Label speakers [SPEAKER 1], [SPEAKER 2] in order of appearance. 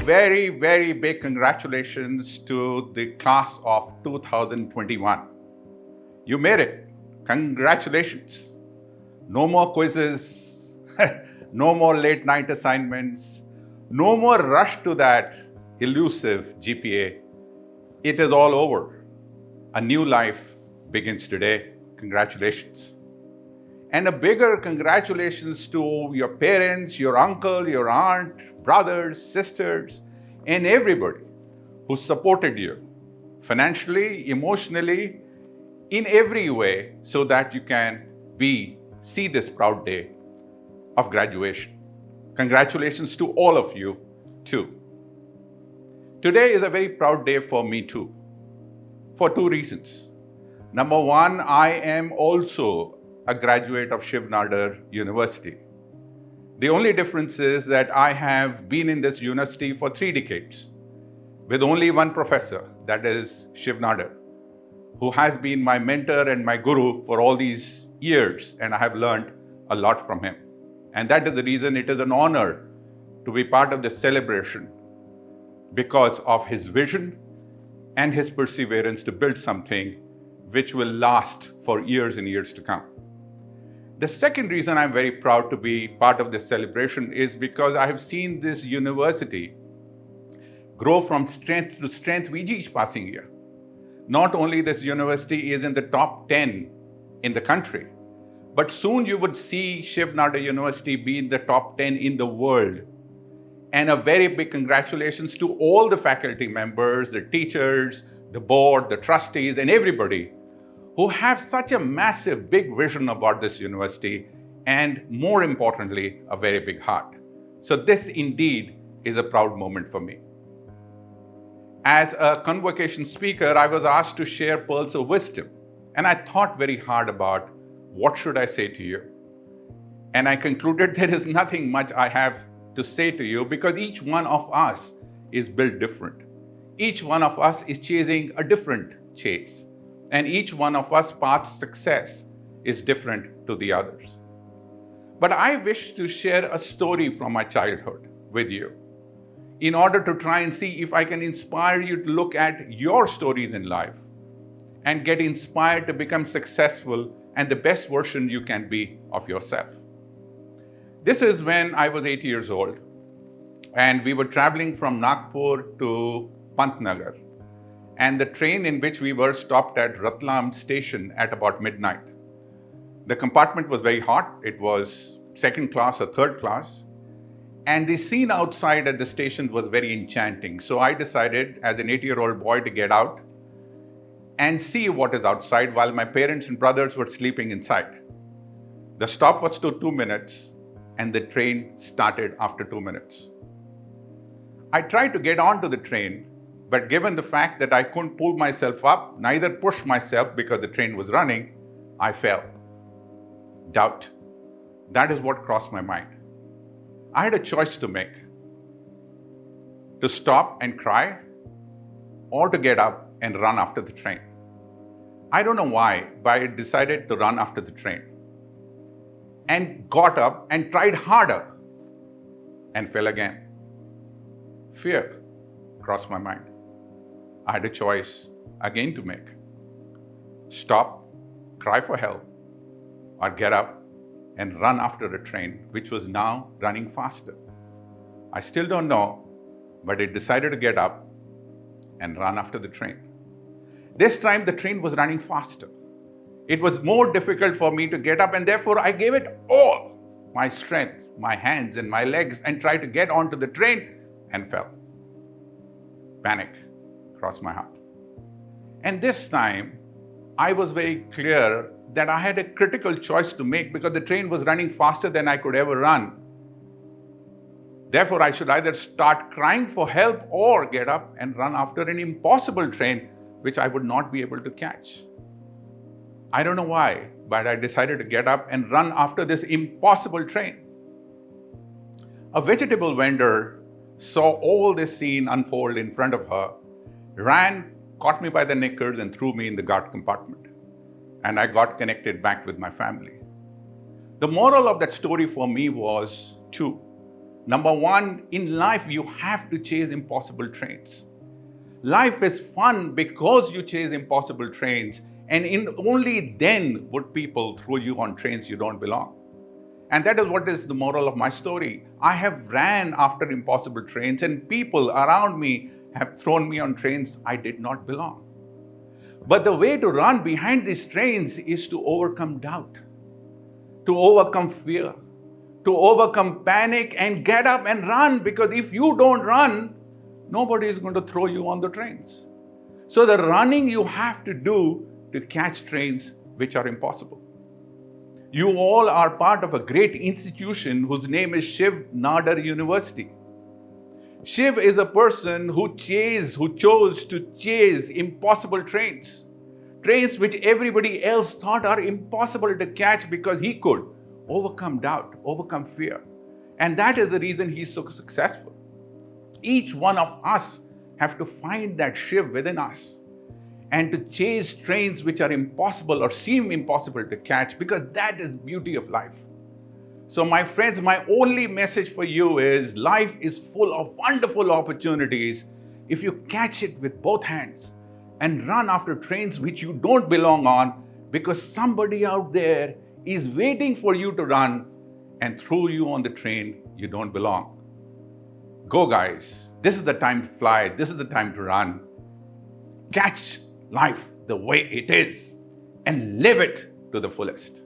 [SPEAKER 1] very, very big congratulations to the class of 2021. You made it. Congratulations. No more quizzes, no more late night assignments, no more rush to that elusive GPA. It is all over. A new life begins today. Congratulations. And a bigger congratulations to your parents, your uncle, your aunt, brothers, sisters, and everybody who supported you financially, emotionally, in every way so that you can see this proud day of graduation. Congratulations to all of you too. Today is a very proud day for me too, for two reasons. Number one, I am also a graduate of Shiv Nadar University. The only difference is that I have been in this university for 3 decades with only one professor, that is Shiv Nadar, who has been my mentor and my guru for all these years, and I have learned a lot from him. And that is the reason it is an honor to be part of this celebration, because of his vision and his perseverance to build something which will last for years and years to come. The second reason I'm very proud to be part of this celebration is because I have seen this university grow from strength to strength with each passing year. Not only this university is in the top 10 in the country, but soon you would see Shiv Nadar University be in the top 10 in the world. And a very big congratulations to all the faculty members, the teachers, the board, the trustees, and everybody who have such a massive, big vision about this university, and more importantly, a very big heart. So this indeed is a proud moment for me. As a convocation speaker, I was asked to share pearls of wisdom, and I thought very hard about what should I say to you. And I concluded there is nothing much I have to say to you, because each one of us is built different. Each one of us is chasing a different chase. And each one of us path's success is different to the others. But I wish to share a story from my childhood with you in order to try and see if I can inspire you to look at your stories in life and get inspired to become successful and the best version you can be of yourself. This is when I was 8 years old, and we were traveling from Nagpur to Pantnagar. And the train in which we were stopped at Ratlam station at about midnight. The compartment was very hot. It was second class or third class. And the scene outside at the station was very enchanting. So I decided as an 8-year-old boy to get out and see what is outside while my parents and brothers were sleeping inside. The stop was to 2 minutes, and the train started after 2 minutes. I tried to get onto the train, but given the fact that I couldn't pull myself up, neither push myself because the train was running, I fell. Doubt. That is what crossed my mind. I had a choice to make. To stop and cry, or to get up and run after the train. I don't know why, but I decided to run after the train. And got up and tried harder and fell again. Fear crossed my mind. I had a choice again to make. Stop, cry for help, or get up and run after a train which was now running faster. I still don't know, but I decided to get up and run after the train. This time the train was running faster. It was more difficult for me to get up, and therefore I gave it all my strength, my hands and my legs, and tried to get onto the train and fell. Panic crossed my heart. And this time, I was very clear that I had a critical choice to make because the train was running faster than I could ever run. Therefore, I should either start crying for help or get up and run after an impossible train which I would not be able to catch. I don't know why, but I decided to get up and run after this impossible train. A vegetable vendor saw all this scene unfold in front of her, ran, caught me by the knickers and threw me in the guard compartment. And I got connected back with my family. The moral of that story for me was two. Number one, in life, you have to chase impossible trains. Life is fun because you chase impossible trains, and only then would people throw you on trains you don't belong. And that is what is the moral of my story. I have ran after impossible trains, and people around me have thrown me on trains I did not belong. But the way to run behind these trains is to overcome doubt, to overcome fear, to overcome panic, and get up and run, because if you don't run, nobody is going to throw you on the trains. So the running you have to do to catch trains which are impossible. You all are part of a great institution whose name is Shiv Nadar University. Shiv is a person who chose to chase impossible trains. Trains which everybody else thought are impossible to catch, because he could overcome doubt, overcome fear. And that is the reason he's so successful. Each one of us have to find that Shiv within us and to chase trains which are impossible or seem impossible to catch, because that is beauty of life. So my friends, my only message for you is life is full of wonderful opportunities if you catch it with both hands and run after trains which you don't belong on, because somebody out there is waiting for you to run and throw you on the train you don't belong. Go guys, this is the time to fly, this is the time to run. Catch life the way it is and live it to the fullest.